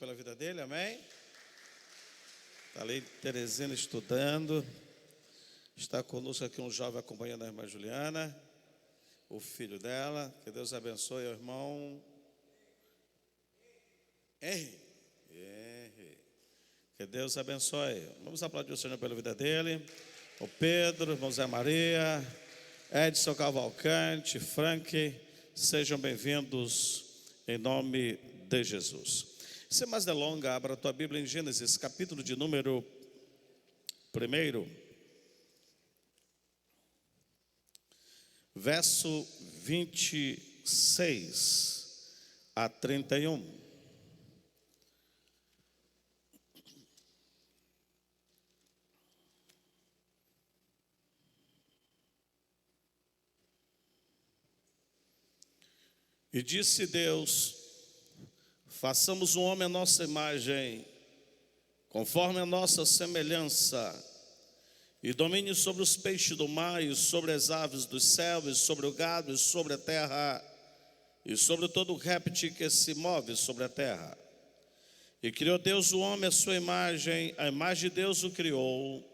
Pela vida dele, amém? Está ali Teresina estudando. Está conosco aqui um jovem acompanhando a irmã Juliana, o filho dela. Que Deus abençoe o irmão Henry. Que Deus abençoe. Vamos aplaudir o Senhor pela vida dele. O Pedro, irmão Zé Maria, Edson Cavalcante, Frank, sejam bem-vindos em nome de Jesus. Sem mais delongas, abra a tua Bíblia em Gênesis, capítulo de número 1, verso 26 a 31. E disse Deus: façamos um homem à nossa imagem, conforme a nossa semelhança, e domine sobre os peixes do mar, e sobre as aves dos céus, e sobre o gado, e sobre a terra, e sobre todo o réptil que se move sobre a terra. E criou Deus o homem à sua imagem, a imagem de Deus o criou,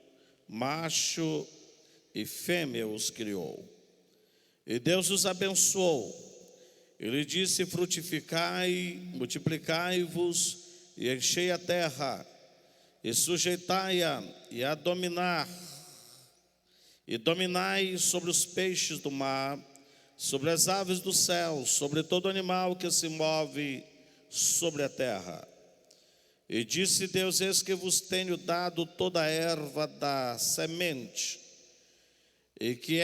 macho e fêmea os criou. E Deus os abençoou. Ele disse: frutificai, multiplicai-vos e enchei a terra, e sujeitai-a e a dominar, e dominai sobre os peixes do mar, sobre as aves do céu, sobre todo animal que se move sobre a terra. E disse Deus: eis que vos tenho dado toda a erva da semente, e que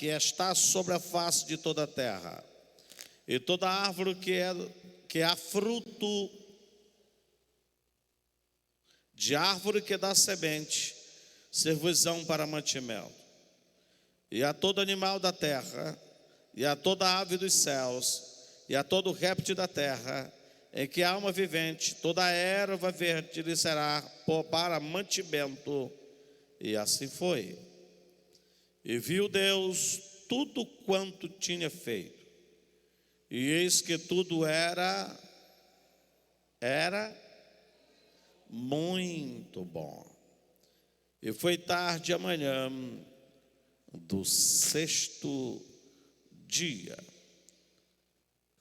está sobre a face de toda a terra, e toda árvore que há fruto de árvore que dá semente, servos-ão para mantimento. E a todo animal da terra, e a toda ave dos céus, e a todo réptil da terra, em que há alma vivente, toda a erva verde lhe será para mantimento. E assim foi. E viu Deus tudo quanto tinha feito, e eis que tudo era muito bom. E foi tarde amanhã do sexto dia.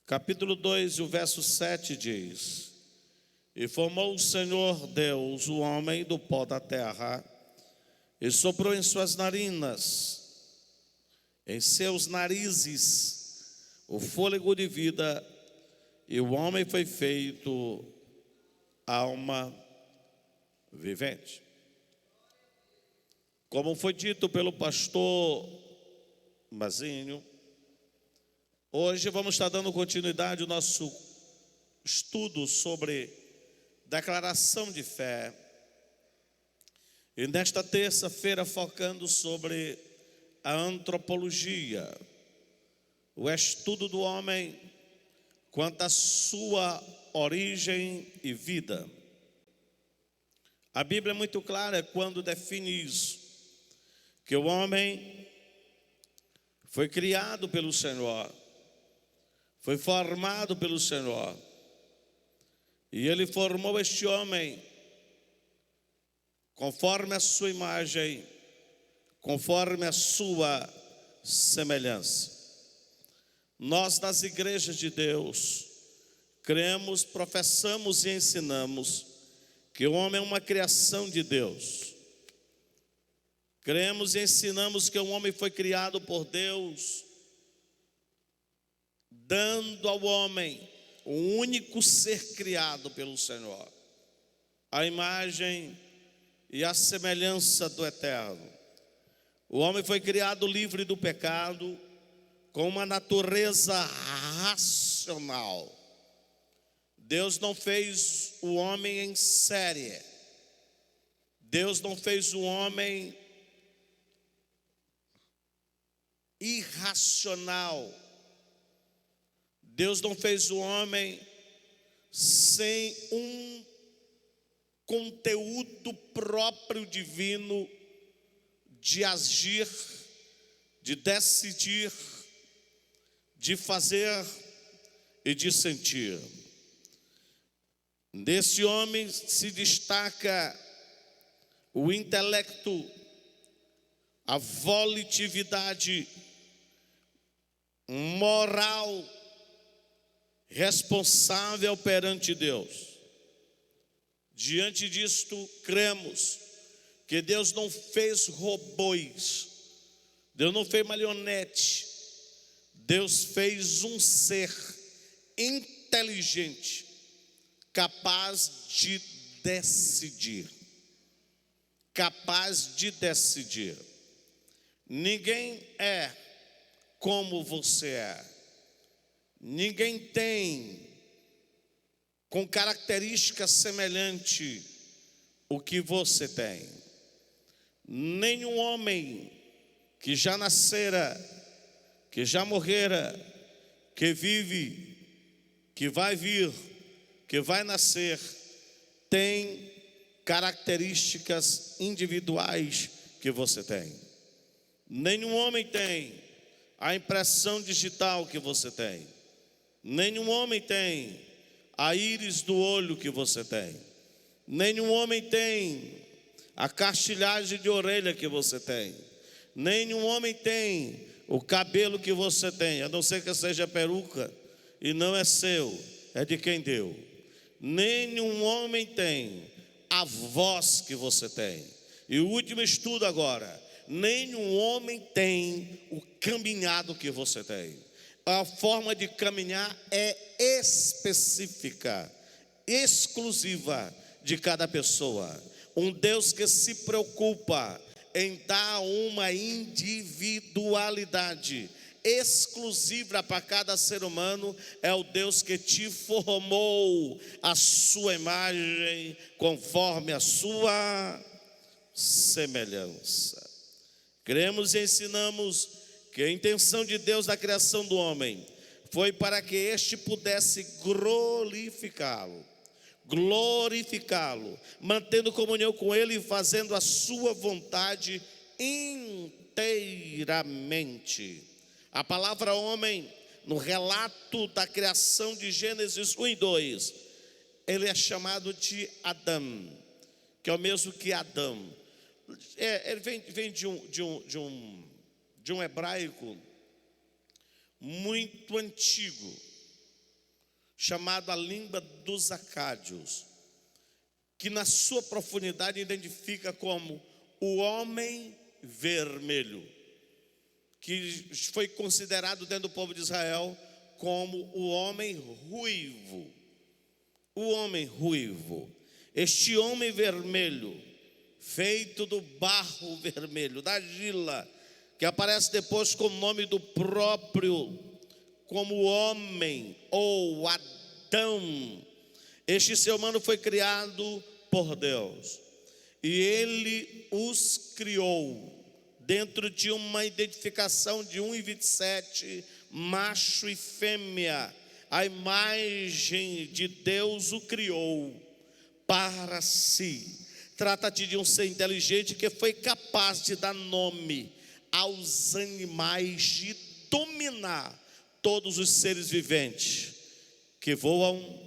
Capítulo 2, o verso 7 diz: e formou o Senhor Deus o homem do pó da terra, e soprou em suas narinas, em seus narizes, o fôlego de vida, e o homem foi feito alma vivente. Como foi dito pelo pastor Mazinho, hoje vamos estar dando continuidade ao nosso estudo sobre declaração de fé. E nesta terça-feira focando sobre a antropologia, o estudo do homem quanto à sua origem e vida. A Bíblia é muito clara quando define isso, que o homem foi criado pelo Senhor, foi formado pelo Senhor, e Ele formou este homem conforme a sua imagem, conforme a sua semelhança. Nós das igrejas de Deus cremos, professamos e ensinamos que o homem é uma criação de Deus. Cremos e ensinamos que o homem foi criado por Deus, dando ao homem o único ser criado pelo Senhor, a imagem e a semelhança do Eterno. O homem foi criado livre do pecado, com uma natureza racional. Deus não fez o homem em série. Deus não fez o homem irracional. Deus não fez o homem sem um conteúdo próprio divino de agir, de decidir, de fazer e de sentir. Desse homem se destaca o intelecto, a volitividade moral, responsável perante Deus. Diante disto, cremos que Deus não fez robôs, Deus não fez marionete, Deus fez um ser inteligente, capaz de decidir. Capaz de decidir. Ninguém é como você é. Ninguém tem com características semelhantes o que você tem. Nenhum homem que já nascera, que já morrera, que vive, que vai vir, que vai nascer, tem características individuais que você tem. Nenhum homem tem a impressão digital que você tem. Nenhum homem tem a íris do olho que você tem. Nenhum homem tem a cartilagem de orelha que você tem. Nenhum homem tem o cabelo que você tem, a não ser que seja peruca, e não é seu, é de quem deu. Nenhum homem tem a voz que você tem. E o último estudo agora: nenhum homem tem o caminhado que você tem. A forma de caminhar é específica, exclusiva de cada pessoa. Um Deus que se preocupa em dar uma individualidade exclusiva para cada ser humano. É o Deus que te formou a sua imagem, conforme a sua semelhança. Cremos e ensinamos que a intenção de Deus na criação do homem foi para que este pudesse glorificá-lo, mantendo comunhão com Ele e fazendo a sua vontade inteiramente. A palavra homem, no relato da criação de Gênesis 1 e 2, ele é chamado de Adão, que é o mesmo que Adão. Ele vem de um hebraico muito antigo, chamado a língua dos acádios, que na sua profundidade identifica como o homem vermelho, que foi considerado dentro do povo de Israel como o homem ruivo. O homem ruivo. Este homem vermelho, feito do barro vermelho, da argila, que aparece depois com o nome do próprio, como homem ou Adão. Este ser humano foi criado por Deus, e Ele os criou dentro de uma identificação de 1:27, macho e fêmea. A imagem de Deus o criou para si. Trata-se de um ser inteligente que foi capaz de dar nome aos animais e dominar todos os seres viventes que voam,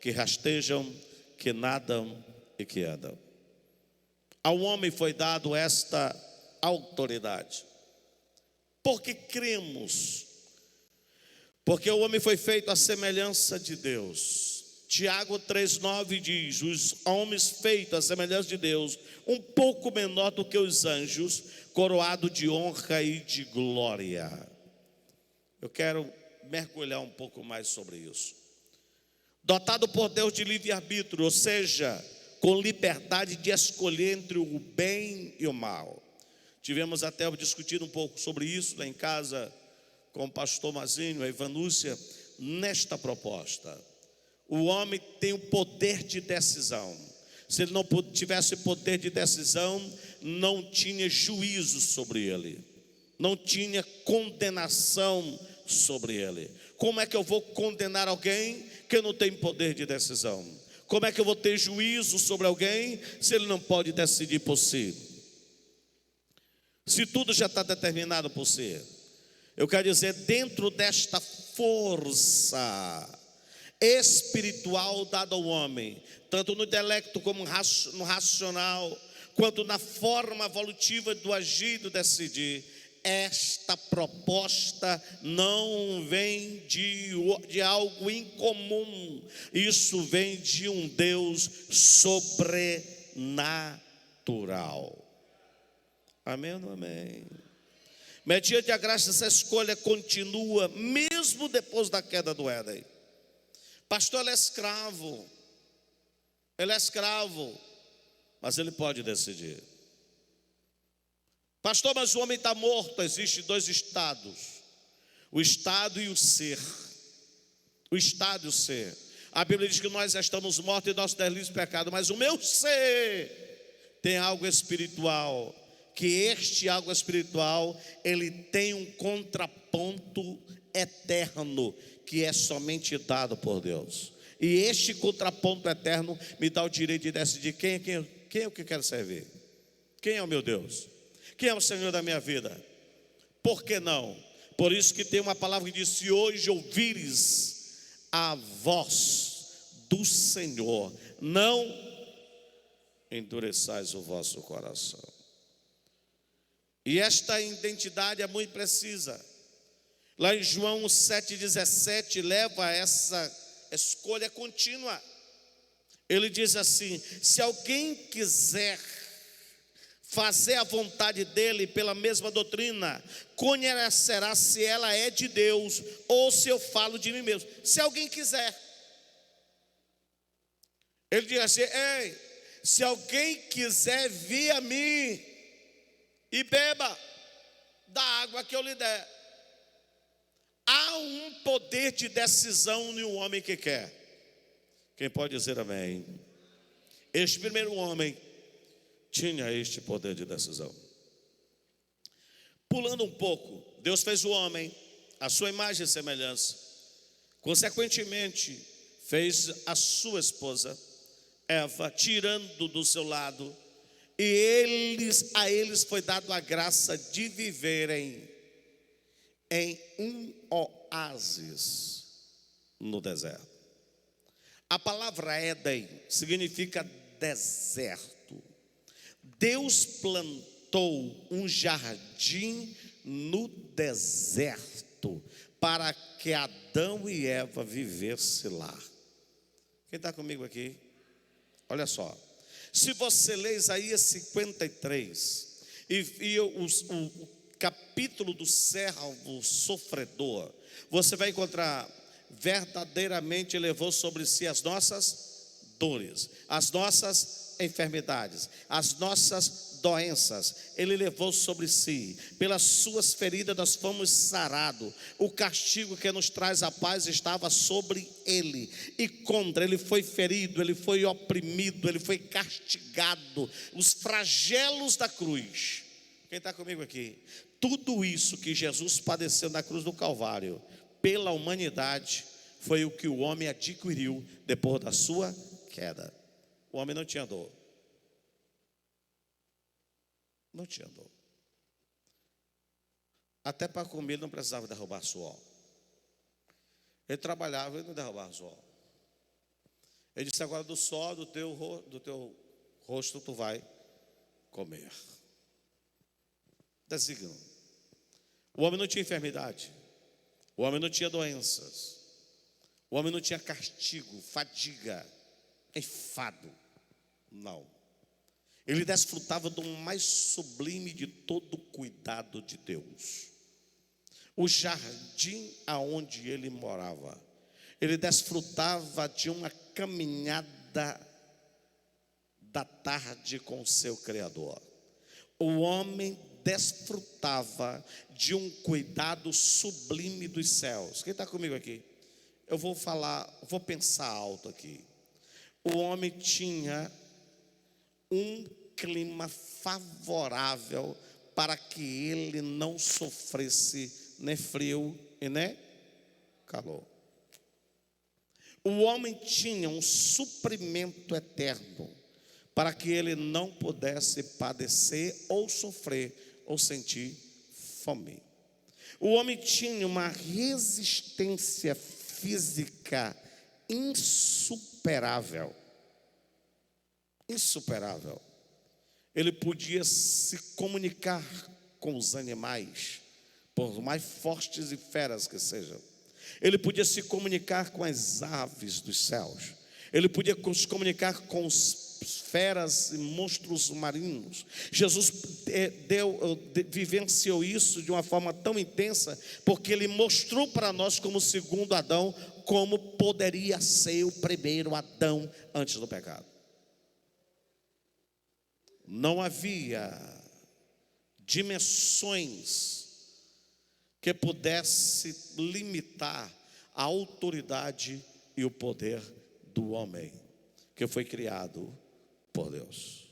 que rastejam, que nadam e que andam. Ao homem foi dado esta autoridade. Porque cremos, porque o homem foi feito à semelhança de Deus. Tiago 3,9 diz: os homens feitos à semelhança de Deus, um pouco menor do que os anjos, coroado de honra e de glória. Eu quero mergulhar um pouco mais sobre isso. Dotado por Deus de livre-arbítrio, ou seja, com liberdade de escolher entre o bem e o mal. Tivemos até discutido um pouco sobre isso lá em casa com o pastor Mazinho, a Ivanúcia, nesta proposta. O homem tem o poder de decisão. Se ele não tivesse poder de decisão, não tinha juízo sobre ele, não tinha condenação sobre ele. Como é que eu vou condenar alguém que não tem poder de decisão? Como é que eu vou ter juízo sobre alguém se ele não pode decidir por si? Se tudo já está determinado por si. Eu quero dizer, dentro desta força espiritual dado ao homem, tanto no intelecto como no racional, quanto na forma evolutiva do agir e do decidir. Esta proposta não vem de algo incomum, isso vem de um Deus sobrenatural. Amém ou não amém? Mediante a graça, essa escolha continua, mesmo depois da queda do Éden. Pastor, ele é escravo, mas ele pode decidir. Pastor, mas o homem está morto. Existem dois estados: o estado e o ser. O estado e o ser. A Bíblia diz que nós já estamos mortos em nosso delírio de pecado, mas o meu ser tem algo espiritual, que este algo espiritual, ele tem um contraponto eterno, que é somente dado por Deus. E este contraponto eterno me dá o direito de decidir quem é o que quero servir. Quem é o meu Deus? Quem é o Senhor da minha vida? Por que não? Por isso que tem uma palavra que diz: se hoje ouvires a voz do Senhor, não endureçais o vosso coração. E esta identidade é muito precisa. Lá em João 7,17 leva a essa escolha contínua. Ele diz assim: se alguém quiser fazer a vontade dele pela mesma doutrina, conhecerá se ela é de Deus ou se eu falo de mim mesmo. Se alguém quiser. Ele diz assim: ei, se alguém quiser vir a mim e beba da água que eu lhe der. Há um poder de decisão no homem que quer. Quem pode dizer amém? Este primeiro homem tinha este poder de decisão. Pulando um pouco, Deus fez o homem à sua imagem e semelhança. Consequentemente, fez a sua esposa Eva, tirando do seu lado, e a eles foi dado a graça de viverem em um oásis no deserto. A palavra Éden significa deserto. Deus plantou um jardim no deserto para que Adão e Eva vivessem lá. Quem está comigo aqui? Olha só, se você ler Isaías 53 e o capítulo do servo sofredor, você vai encontrar: verdadeiramente levou sobre si as nossas dores, as nossas enfermidades, as nossas doenças, ele levou sobre si, pelas suas feridas nós fomos sarados, o castigo que nos traz a paz estava sobre ele, e contra ele foi ferido, ele foi oprimido, ele foi castigado, os flagelos da cruz. Quem está comigo aqui? Tudo isso que Jesus padeceu na cruz do Calvário pela humanidade foi o que o homem adquiriu depois da sua queda. O homem não tinha dor. Não tinha dor. Até para comer ele não precisava derrubar suor. Ele trabalhava e não derrubava suor. Ele disse: agora do suor do teu rosto tu vai comer. Designo. O homem não tinha enfermidade. O homem não tinha doenças. O homem não tinha castigo, fadiga, enfado. Não. Ele desfrutava do mais sublime de todo o cuidado de Deus. O jardim aonde ele morava. Ele desfrutava de uma caminhada da tarde com o seu Criador. O homem desfrutava de um cuidado sublime dos céus. Quem está comigo aqui? Eu vou pensar alto aqui. O homem tinha um clima favorável para que ele não sofresse nem frio e nem calor. O homem tinha um suprimento eterno para que ele não pudesse padecer ou sofrer ou sentir fome. O homem tinha uma resistência física insuperável. Insuperável. Ele podia se comunicar com os animais, por mais fortes e feras que sejam. Ele podia se comunicar com as aves dos céus. Ele podia se comunicar com os feras e monstros marinhos. Jesus vivenciou isso de uma forma tão intensa, porque ele mostrou para nós, como segundo Adão, como poderia ser o primeiro Adão antes do pecado. Não havia dimensões que pudesse limitar a autoridade e o poder do homem, que foi criado por Deus.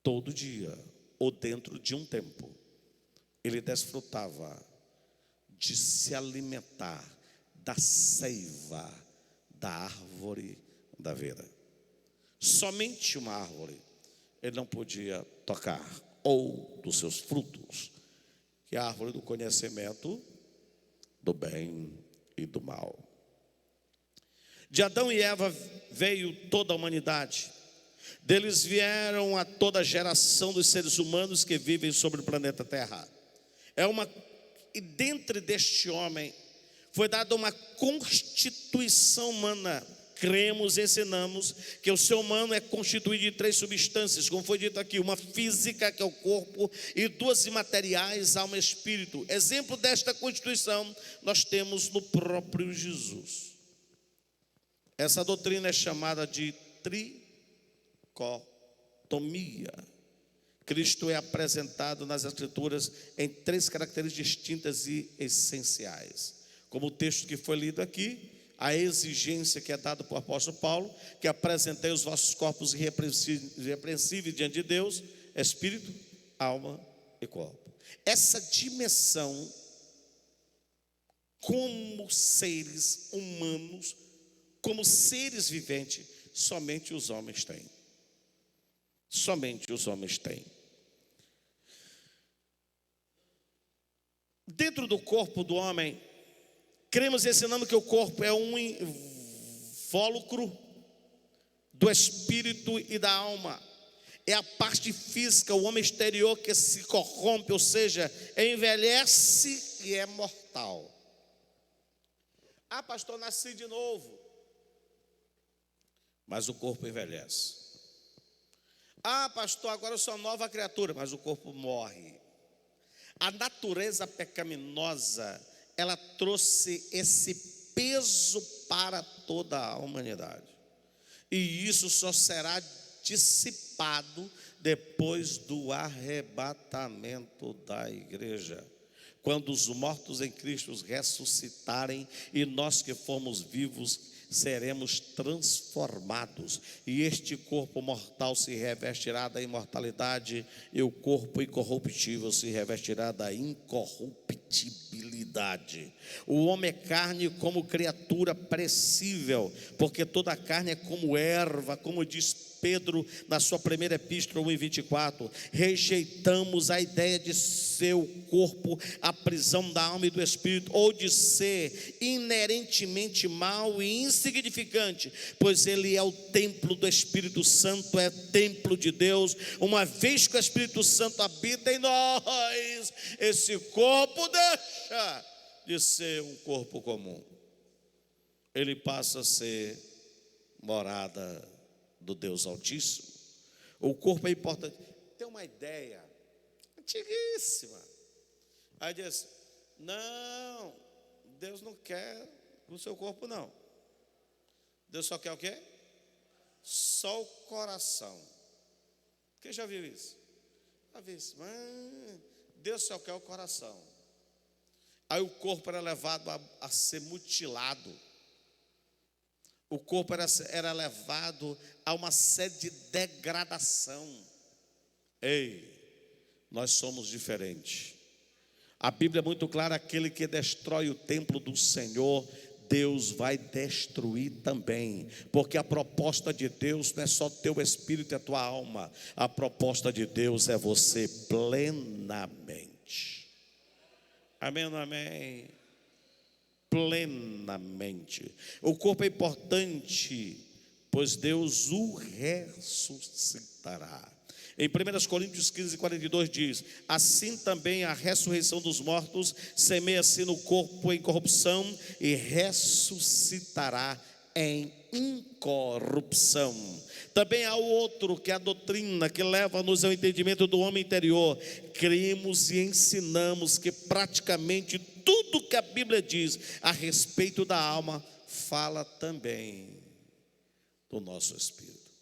Todo dia, ou dentro de um tempo, ele desfrutava de se alimentar da seiva da árvore da vida. Somente uma árvore ele não podia tocar, ou dos seus frutos, que é a árvore do conhecimento do bem e do mal. De Adão e Eva veio toda a humanidade. Deles vieram a toda a geração dos seres humanos que vivem sobre o planeta Terra. E dentre deste homem foi dada uma constituição humana. Cremos, ensinamos que o ser humano é constituído de 3 substâncias, como foi dito aqui: uma física, que é o corpo, e 2 imateriais, alma e espírito. Exemplo desta constituição nós temos no próprio Jesus. Essa doutrina é chamada de tricotomia. Cristo é apresentado nas Escrituras em 3 características distintas e essenciais. Como o texto que foi lido aqui, a exigência que é dada por apóstolo Paulo, que apresentei os vossos corpos irrepreensíveis diante de Deus, espírito, alma e corpo. Essa dimensão, como seres humanos, como seres viventes, somente os homens têm. Somente os homens têm. Dentro do corpo do homem, cremos ensinando que o corpo é um invólucro do espírito e da alma. É a parte física, o homem exterior, que se corrompe, ou seja, envelhece e é mortal. Ah, pastor, nasci de novo. Mas o corpo envelhece. Ah, pastor, agora eu sou nova criatura, mas o corpo morre. A natureza pecaminosa, ela trouxe esse peso para toda a humanidade. E isso só será dissipado depois do arrebatamento da igreja. Quando os mortos em Cristo ressuscitarem e nós que fomos vivos seremos transformados, e este corpo mortal se revestirá da imortalidade, e o corpo incorruptível se revestirá da incorruptibilidade. O homem é carne como criatura perecível, porque toda a carne é como erva, como diz Pedro na sua primeira epístola 1:24. Rejeitamos a ideia de ser o corpo a prisão da alma e do espírito, ou de ser inerentemente mau e insignificante, pois ele é o templo do Espírito Santo, é templo de Deus. Uma vez que o Espírito Santo habita em nós, esse corpo deixa de ser um corpo comum, ele passa a ser morada do Deus Altíssimo. O corpo é importante. Tem uma ideia antiguíssima. Aí diz: não, Deus não quer o seu corpo, não. Deus só quer o quê? Só o coração. Quem já viu isso? Já viu isso? Deus só quer o coração. Aí o corpo era levado a ser mutilado. O corpo era levado a uma série de degradação. Ei, nós somos diferentes. A Bíblia é muito clara: aquele que destrói o templo do Senhor, Deus vai destruir também. Porque a proposta de Deus não é só teu espírito e a tua alma. A proposta de Deus é você plenamente. Amém ou não amém? plenamente. O corpo é importante, pois Deus o ressuscitará. Em 1 Coríntios 15:42 diz: assim também a ressurreição dos mortos semeia-se no corpo em corrupção e ressuscitará em incorrupção. Também há o outro, que é a doutrina que leva-nos ao entendimento do homem interior. Cremos e ensinamos que praticamente tudo que a Bíblia diz a respeito da alma fala também do nosso espírito.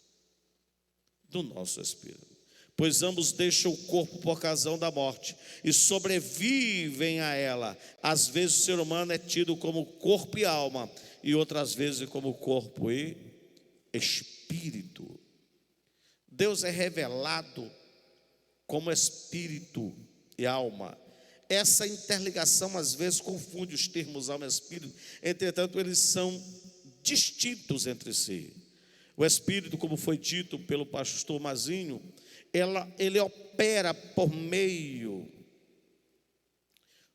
Do nosso espírito. Pois ambos deixam o corpo por ocasião da morte e sobrevivem a ela. Às vezes o ser humano é tido como corpo e alma, e outras vezes como corpo e espírito. Deus é revelado como espírito e alma. Essa interligação às vezes confunde os termos alma e espírito, entretanto eles são distintos entre si. O espírito, como foi dito pelo pastor Mazinho, ele opera por meio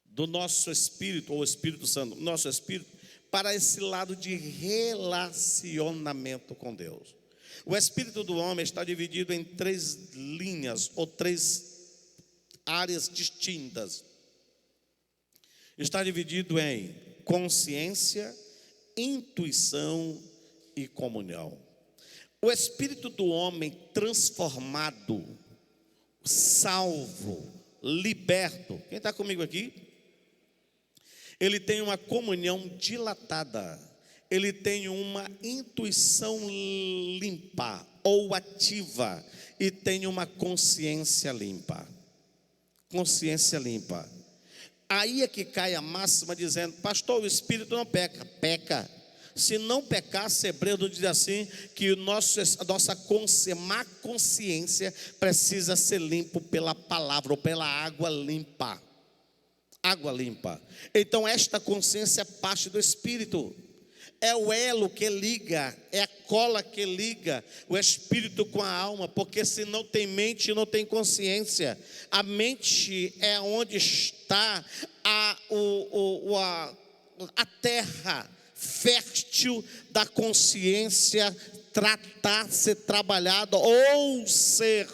do nosso espírito, ou Espírito Santo, nosso espírito, para esse lado de relacionamento com Deus. O espírito do homem está dividido em 3 linhas, ou 3 áreas distintas. Está dividido em consciência, intuição e comunhão. O espírito do homem transformado, salvo, liberto, quem está comigo aqui? Ele tem uma comunhão dilatada, ele tem uma intuição limpa ou ativa e tem uma consciência limpa. Consciência limpa. Aí é que cai a máxima dizendo: pastor, o espírito não peca. Peca. Se não pecasse, Hebreus diz assim, que a nossa má consciência precisa ser limpo pela palavra, ou pela água limpa. Água limpa. Então esta consciência é parte do espírito. É o elo que liga, é a cola que liga o espírito com a alma, porque se não tem mente, não tem consciência. A mente é onde está a terra fértil da consciência, ser trabalhada ou ser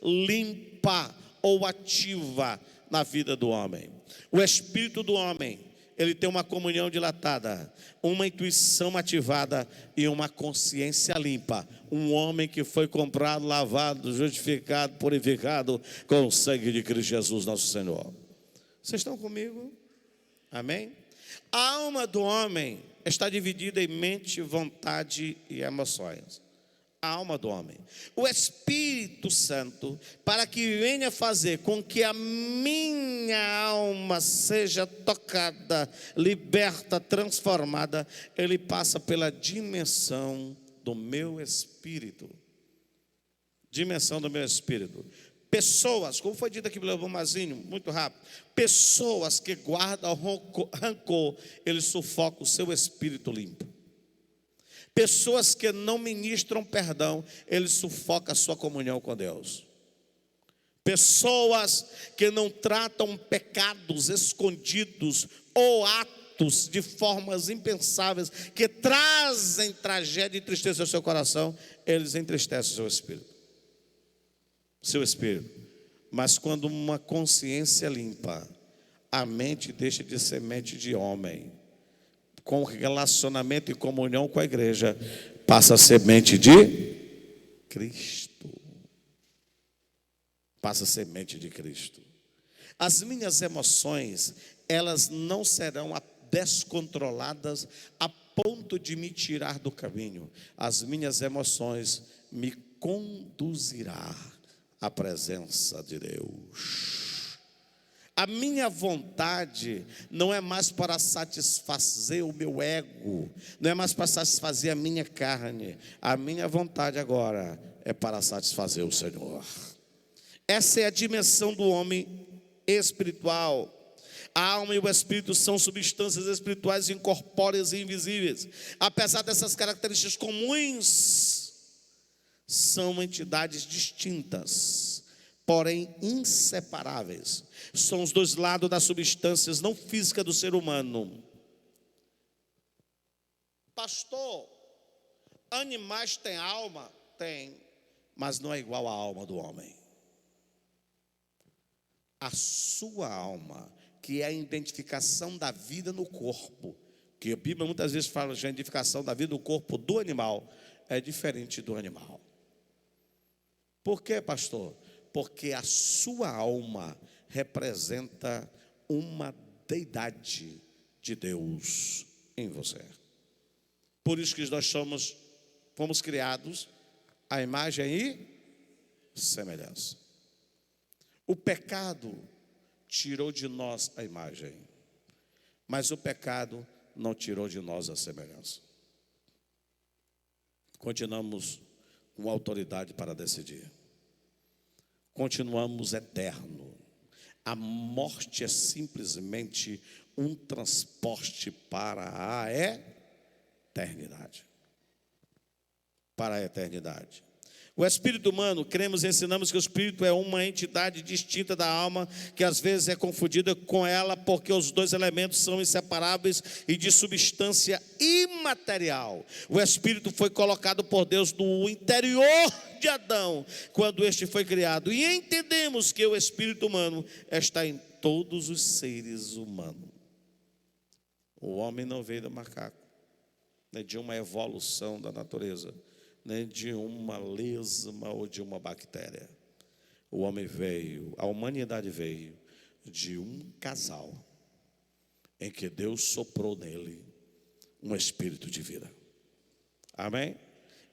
limpa ou ativa na vida do homem. O espírito do homem, ele tem uma comunhão dilatada, uma intuição ativada e uma consciência limpa. Um homem que foi comprado, lavado, justificado, purificado com o sangue de Cristo Jesus, nosso Senhor. Vocês estão comigo? Amém? A alma do homem está dividida em mente, vontade e emoções. A alma do homem. O Espírito Santo, para que venha fazer com que a minha alma seja tocada, liberta, transformada, ele passa pela dimensão do meu espírito. Dimensão do meu espírito. Pessoas, como foi dito aqui pelo irmão Mazinho, muito rápido, pessoas que guardam rancor, ele sufoca o seu espírito limpo. Pessoas que não ministram perdão, ele sufoca a sua comunhão com Deus. Pessoas que não tratam pecados escondidos ou atos de formas impensáveis, que trazem tragédia e tristeza ao seu coração, eles entristecem o seu espírito. Seu espírito. Mas quando uma consciência limpa, a mente deixa de ser mente de homem, com relacionamento e comunhão com a igreja, passa a ser mente de Cristo. Passa a ser mente de Cristo. As minhas emoções, elas não serão descontroladas a ponto de me tirar do caminho. As minhas emoções me conduzirá à presença de Deus. A minha vontade não é mais para satisfazer o meu ego, não é mais para satisfazer a minha carne. A minha vontade agora é para satisfazer o Senhor. Essa é a dimensão do homem espiritual. A alma e o espírito são substâncias espirituais incorpóreas e invisíveis. Apesar dessas características comuns, são entidades distintas, porém inseparáveis. São os dois lados das substâncias não físicas do ser humano. Pastor, animais têm alma? Tem, mas não é igual à alma do homem. A sua alma, que é a identificação da vida no corpo, que a Bíblia muitas vezes fala de identificação da vida no corpo do animal, é diferente do animal. Por quê, pastor? Porque a sua alma representa uma deidade de Deus em você. Por isso que nós fomos criados à imagem e semelhança. O pecado tirou de nós a imagem, mas o pecado não tirou de nós a semelhança. Continuamos com autoridade para decidir. Continuamos eterno. A morte é simplesmente um transporte para a eternidade. Para a eternidade. O espírito humano, cremos e ensinamos que o espírito é uma entidade distinta da alma, que às vezes é confundida com ela, porque os dois elementos são inseparáveis e de substância imaterial. O espírito foi colocado por Deus no interior de Adão, quando este foi criado, e entendemos que o espírito humano está em todos os seres humanos. O homem não veio do macaco, nem de uma evolução da natureza, nem de uma lesma ou de uma bactéria. O homem veio, a humanidade veio de um casal em que Deus soprou nele um espírito de vida. Amém?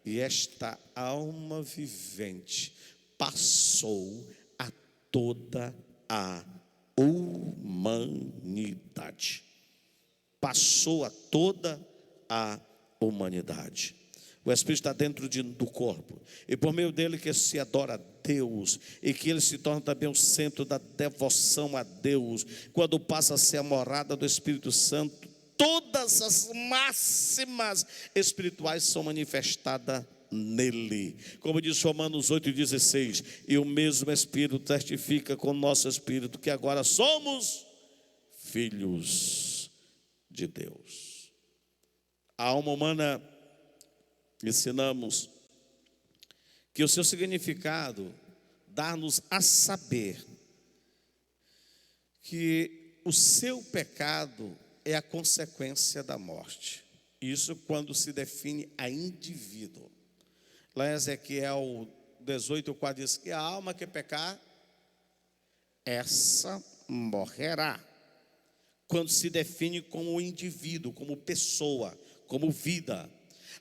E esta alma vivente passou a toda a humanidade. Passou a toda a humanidade. O Espírito está dentro do corpo, e por meio dele que se adora a Deus, e que ele se torna também o centro da devoção a Deus. Quando passa a ser a morada do Espírito Santo, todas as máximas espirituais são manifestadas nele. Como diz Romanos 8,16, e o mesmo Espírito testifica com o nosso espírito que agora somos filhos de Deus. A alma humana, ensinamos que o seu significado dá-nos a saber que o seu pecado é a consequência da morte. Isso quando se define a indivíduo. Lá em Ezequiel 18:4 diz que a alma que pecar, essa morrerá. Quando se define como indivíduo, como pessoa, como vida.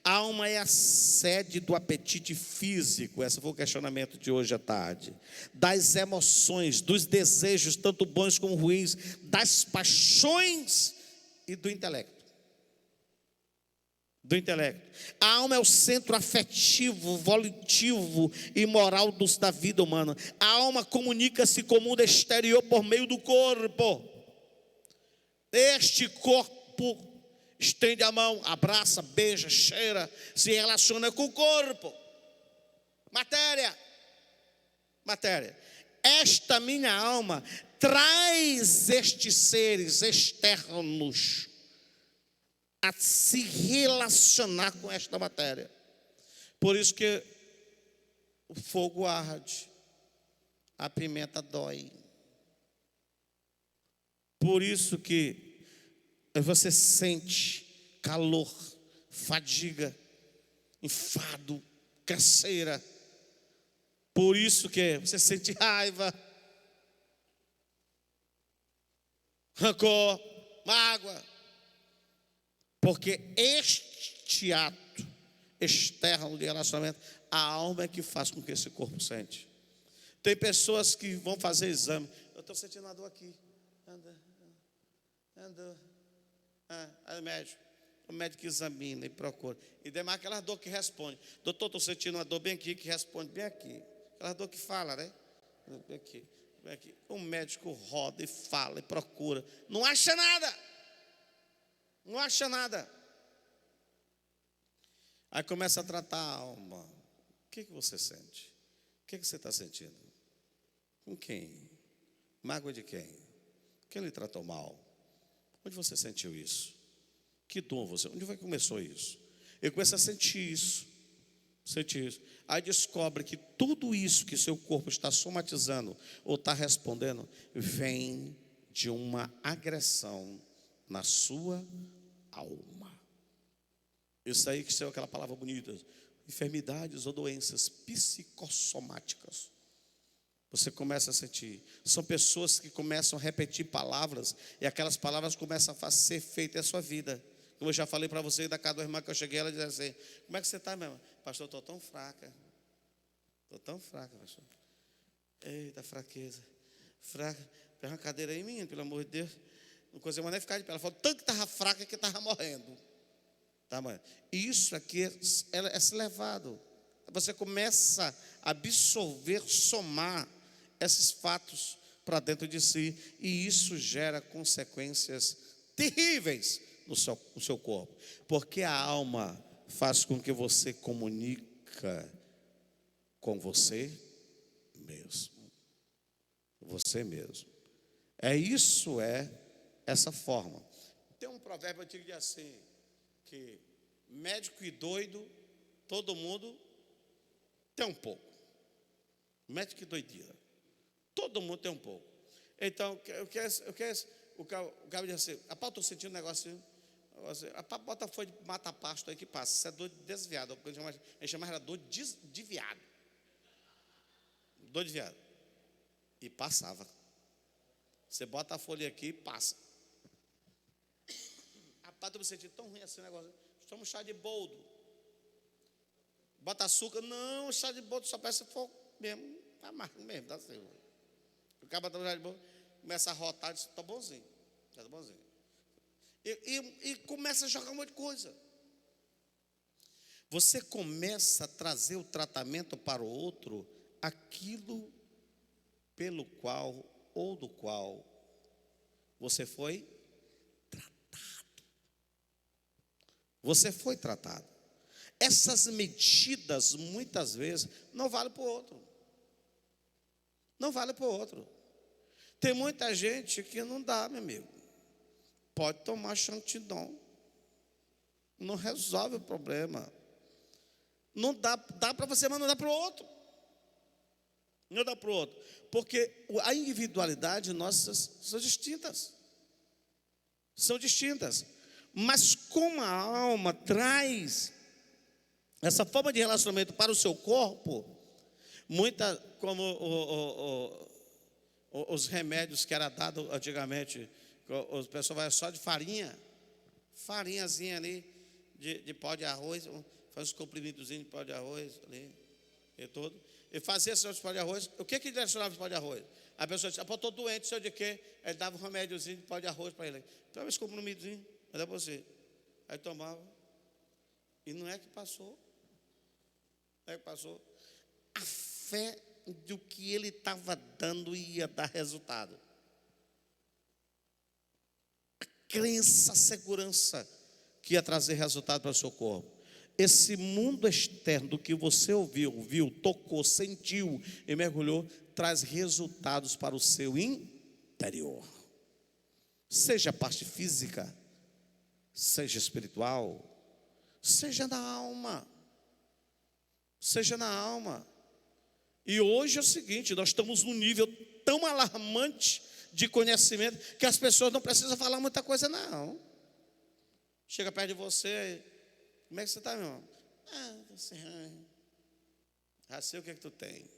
A alma é a sede do apetite físico, esse foi o questionamento de hoje à tarde, das emoções, dos desejos, tanto bons como ruins, das paixões e do intelecto. A alma é o centro afetivo, volitivo e moral da vida humana. A alma comunica-se com o mundo exterior por meio do corpo. Este corpo estende a mão, abraça, beija, cheira, se relaciona com o corpo. Matéria. Esta minha alma traz estes seres externos a se relacionar com esta matéria. Por isso que o fogo arde, a pimenta dói. Por isso que você sente calor, fadiga, enfado, canseira. Por isso que você sente raiva, rancor, mágoa. Porque este ato externo de relacionamento, a alma é que faz com que esse corpo sente. Tem pessoas que vão fazer exame. Eu estou sentindo uma dor aqui. Anda. Aí o médico examina e procura. E demais aquela dor que responde. Doutor, estou sentindo uma dor bem aqui, que responde bem aqui. Aquela dor que fala, né? Bem aqui. O médico roda e fala e procura. Não acha nada. Aí começa a tratar a alma. O que você sente? O que você está sentindo? Com quem? Mágoa de quem? Quem lhe tratou mal? Onde você sentiu isso? Que dom você? Onde foi que começou isso? Ele começa a sentir isso. Sentir isso. Aí descobre que tudo isso que seu corpo está somatizando ou está respondendo vem de uma agressão na sua alma. Isso aí que saiu aquela palavra bonita: enfermidades ou doenças psicossomáticas. Você começa a sentir. São pessoas que começam a repetir palavras e aquelas palavras começam a ser efeito na sua vida. Como eu já falei para você, da casa da irmã que eu cheguei, ela dizia assim: como é que você está, minha irmã? Pastor, eu estou tão fraca. Estou tão fraca, pastor. Eita, fraqueza. Fraca. Pega uma cadeira aí, menino, pelo amor de Deus. Não conseguia mais nem ficar de pé. Ela falou tanto que estava fraca que estava morrendo. Tá, mãe? Isso aqui é se levado. Você começa a absorver, somar esses fatos para dentro de si. E isso gera consequências terríveis no seu corpo. Porque a alma faz com que você comunica com você mesmo. Você mesmo. Essa forma. Tem um provérbio antigo que diz assim, que médico e doido, todo mundo tem um pouco. Médico e doideira. Todo mundo tem um pouco. Então, o cara diz assim: rapaz, estou sentindo um negócio assim. Rapaz, bota a folha de mata-pasto aí que passa. Isso é dor de desviado. A gente chama dor de viado. Dor de viado. E passava. Você bota a folha aqui e passa. Rapaz, estou me sentindo tão ruim assim o negócio. Toma um chá de boldo. Bota açúcar. Não, chá de boldo só parece fogo mesmo. Amargo mesmo, dá assim. O cara bota um chá de boldo, começa a rotar e diz: está bonzinho. Está bonzinho. E começa a jogar um monte de coisa. Você começa a trazer o tratamento para o outro, aquilo pelo qual ou do qual você foi tratado. Você foi tratado. Essas medidas, muitas vezes, não valem para o outro. Não vale para o outro. Tem muita gente que não dá, meu amigo. Pode tomar Xantidon. Não resolve o problema. Não dá para você, mas não dá para o outro. Não dá para o outro. Porque a individualidade nossas são distintas. São distintas. Mas como a alma traz essa forma de relacionamento para o seu corpo, como os remédios que era dado antigamente, o pessoal vai só de farinhazinha ali, de pó de arroz, faz os comprimidozinhos de pó de arroz ali, e tudo. E fazia esse pó de arroz. O que direcionava esse pó de arroz? A pessoa disse: estou doente, sei de quê? Ele dava um remédiozinho de pó de arroz para ele. Toma esse comprimidozinho, vai dar para você. Aí tomava. E não é que passou. Não é que passou. A fé do que ele estava dando ia dar resultado. A crença, a segurança que ia trazer resultado para o seu corpo. Esse mundo externo do que você ouviu, viu, tocou, sentiu e mergulhou, traz resultados para o seu interior. Seja a parte física, seja espiritual, seja na alma. Seja na alma. E hoje é o seguinte: nós estamos num nível tão alarmante de conhecimento que as pessoas não precisam falar muita coisa, não. Chega perto de você: como é que você está, meu irmão? Já sei o que é que tu tem.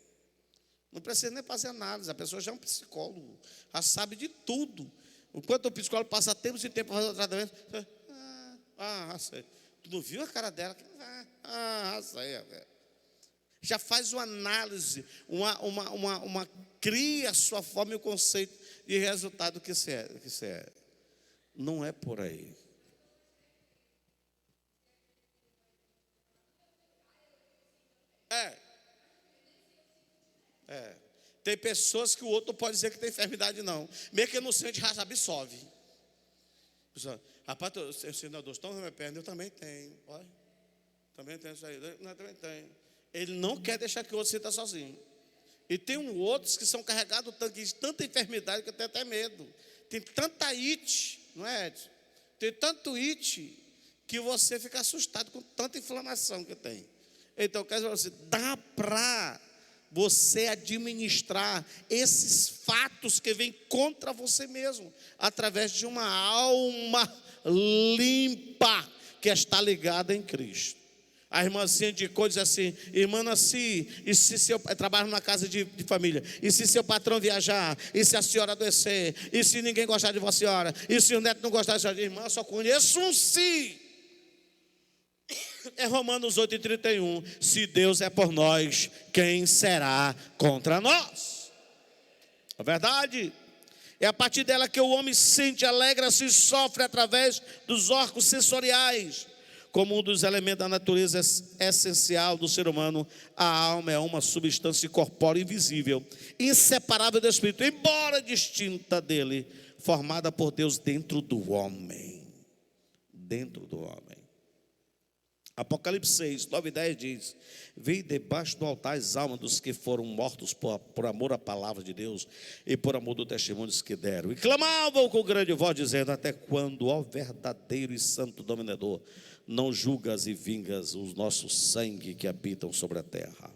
Não precisa nem fazer análise. A pessoa já é um psicólogo, já sabe de tudo. Enquanto o psicólogo passa tempos e tempos fazendo tratamento, já sei. Tu não viu a cara dela? Já sei. Já faz uma análise, cria a sua forma e o conceito de resultado que você é. Não é por aí. Tem pessoas que o outro não pode dizer que tem enfermidade, não. Mesmo que não sente, já absolve. Rapaz, eu sinto a dor tão na minha perna, eu também tenho. Olha, também tenho isso aí. Não, também tenho. Ele não quer deixar que o outro sinta sozinho. E tem outros que são carregados de tanta enfermidade que eu tenho até medo. Tem tanta it, não é, Edson? Tem tanto it que você fica assustado com tanta inflamação que tem. Então, quer dizer assim, dá para você administrar esses fatos que vêm contra você mesmo, através de uma alma limpa, que está ligada em Cristo. A irmãzinha indicou, diz assim: irmã Nancy, e se seu trabalho numa casa de família, e se seu patrão viajar, e se a senhora adoecer, e se ninguém gostar de você, senhora, e se o neto não gostar de senhora, irmã, eu só conheço um sim. É Romanos 8:31. Se Deus é por nós, quem será contra nós? A verdade é a partir dela que o homem sente, alegra-se e sofre através dos órgãos sensoriais. Como um dos elementos da natureza essencial do ser humano, a alma é uma substância corpórea invisível, inseparável do espírito, embora distinta dele, formada por Deus dentro do homem. Dentro do homem. Apocalipse 6, 9 e 10 diz: vi debaixo do altar as almas dos que foram mortos por amor à palavra de Deus e por amor do testemunho que deram, e clamavam com grande voz, dizendo: até quando, ó verdadeiro e santo dominador, não julgas e vingas o nosso sangue que habitam sobre a terra?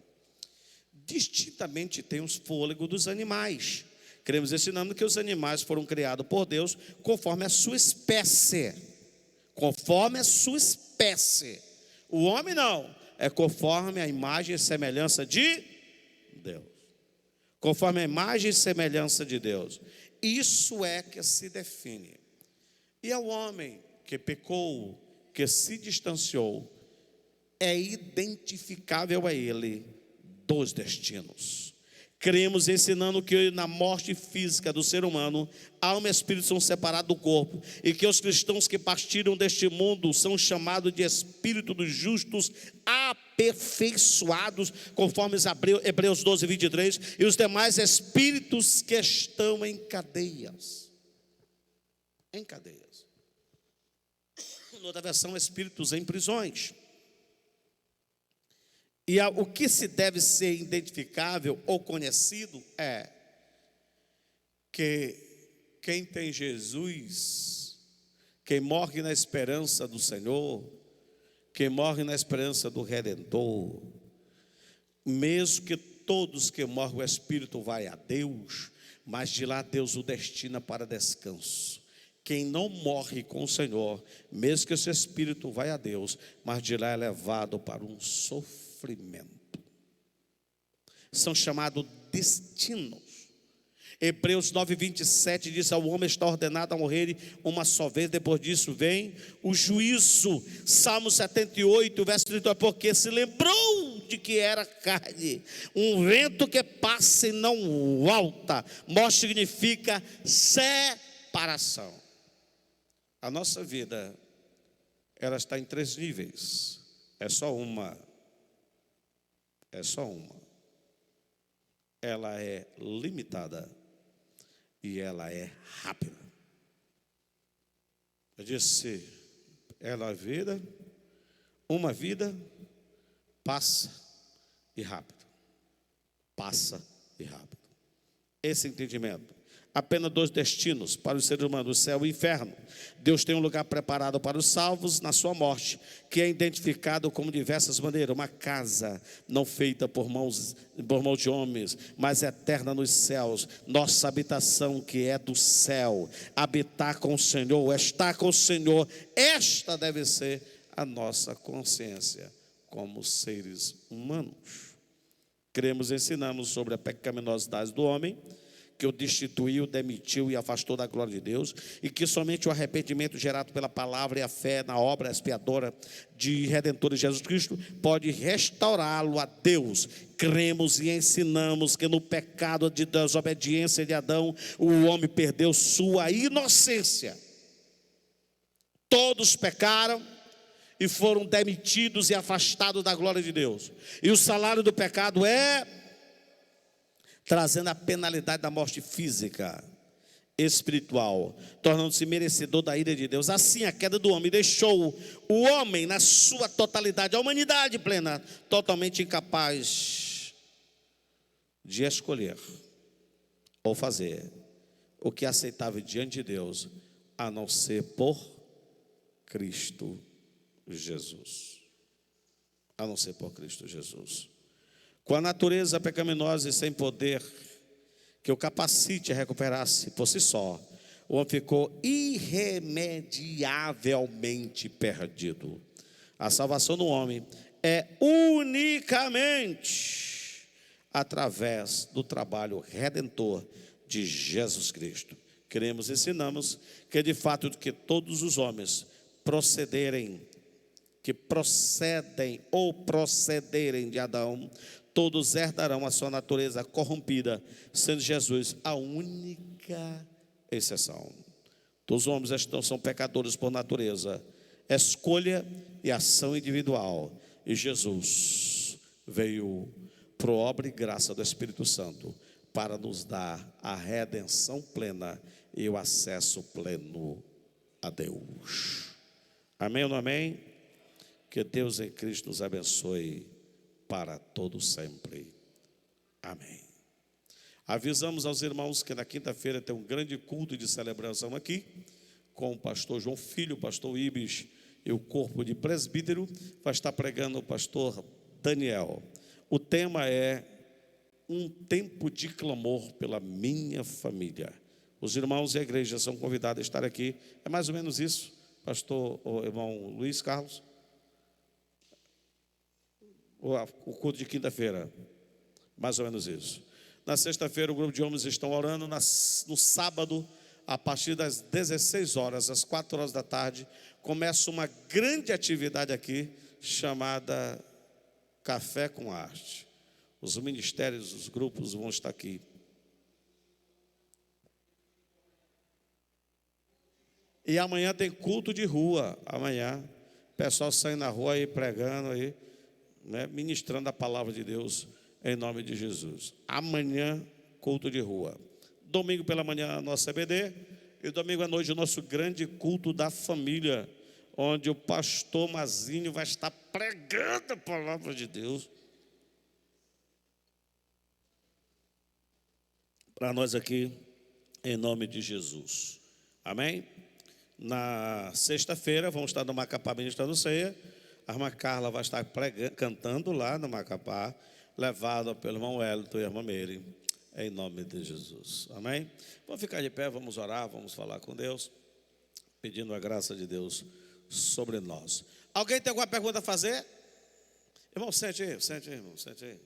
Distintamente tem os fôlegos dos animais. Cremos ensinando que os animais foram criados por Deus conforme a sua espécie. Conforme a sua espécie. O homem não, é conforme a imagem e semelhança de Deus. Conforme a imagem e semelhança de Deus. Isso é que se define. E ao homem que pecou, que se distanciou, é identificável a ele dois destinos. Cremos ensinando que na morte física do ser humano, alma e espírito são separados do corpo, e que os cristãos que partiram deste mundo são chamados de espírito dos justos aperfeiçoados, conforme Hebreus 12, 23, e os demais espíritos que estão em cadeias. Em cadeias. Outra versão, espíritos em prisões. E o que se deve ser identificável ou conhecido é que quem tem Jesus, quem morre na esperança do Senhor, quem morre na esperança do Redentor, mesmo que todos que morrem, o Espírito vai a Deus, mas de lá Deus o destina para descanso. Quem não morre com o Senhor, mesmo que esse Espírito vai a Deus, mas de lá é levado para um sofrimento. São chamados destinos. Hebreus 9, 27 diz: ao homem está ordenado a morrer uma só vez, depois disso vem o juízo. Salmo 78, verso 32, porque se lembrou de que era carne, um vento que passa e não volta. Morte significa separação. A nossa vida, ela está em 3 níveis. É só uma. É só uma. Ela é limitada e ela é rápida. Eu disse, ela é vida, uma vida passa e rápido. Passa e rápido. Esse entendimento. Apenas 2 destinos para os seres humanos, o céu e o inferno. Deus tem um lugar preparado para os salvos na sua morte, que é identificado como diversas maneiras. Uma casa não feita por mãos de homens, mas eterna nos céus. Nossa habitação que é do céu. Habitar com o Senhor, estar com o Senhor. Esta deve ser a nossa consciência como seres humanos. Cremos e ensinamos sobre a pecaminosidade do homem, que o destituiu, demitiu e afastou da glória de Deus, e que somente o arrependimento gerado pela palavra e a fé na obra expiatória de Redentor de Jesus Cristo pode restaurá-lo a Deus. Cremos e ensinamos que no pecado de desobediência de Adão, o homem perdeu sua inocência. Todos pecaram e foram demitidos e afastados da glória de Deus, e o salário do pecado é trazendo a penalidade da morte física, espiritual, tornando-se merecedor da ira de Deus. Assim, a queda do homem deixou o homem na sua totalidade, a humanidade plena, totalmente incapaz de escolher ou fazer o que é aceitável diante de Deus, a não ser por Cristo Jesus. A não ser por Cristo Jesus. Com a natureza pecaminosa e sem poder que o capacite a recuperar-se por si só, o homem ficou irremediavelmente perdido. A salvação do homem é unicamente através do trabalho redentor de Jesus Cristo. Queremos e ensinamos que de fato que todos os homens procederem de Adão, todos herdarão a sua natureza corrompida, sendo Jesus a única exceção. Todos os homens são pecadores por natureza, escolha e ação individual. E Jesus veio por obra e graça do Espírito Santo para nos dar a redenção plena e o acesso pleno a Deus. Amém ou não amém? Que Deus em Cristo nos abençoe para todo sempre. Amém. Avisamos aos irmãos que na quinta-feira tem um grande culto de celebração aqui, com o pastor João Filho, o pastor Ibis e o corpo de presbítero. Vai estar pregando o pastor Daniel. O tema é um tempo de clamor pela minha família. Os irmãos e a igreja são convidados a estar aqui. É mais ou menos isso, pastor, o irmão Luiz Carlos? O culto de quinta-feira, mais ou menos isso. Na sexta-feira o grupo de homens estão orando. No sábado, a partir das 16 horas, às 4 horas da tarde, começa uma grande atividade aqui, chamada Café com Arte. Os ministérios, os grupos vão estar aqui. E amanhã tem culto de rua. Amanhã, o pessoal sai na rua aí pregando aí, né, ministrando a palavra de Deus em nome de Jesus. Amanhã, culto de rua. Domingo pela manhã, nosso EBD. E domingo à noite, o nosso grande culto da família, onde o pastor Mazinho vai estar pregando a palavra de Deus para nós aqui, em nome de Jesus. Amém? Na sexta-feira, vamos estar no Macapá ministrando ceia. A irmã Carla vai estar cantando lá no Macapá, levada pelo irmão Wellington e a irmã Meire, em nome de Jesus. Amém? Vamos ficar de pé, vamos orar, vamos falar com Deus, pedindo a graça de Deus sobre nós. Alguém tem alguma pergunta a fazer? Irmão, sente aí, irmão, sente aí.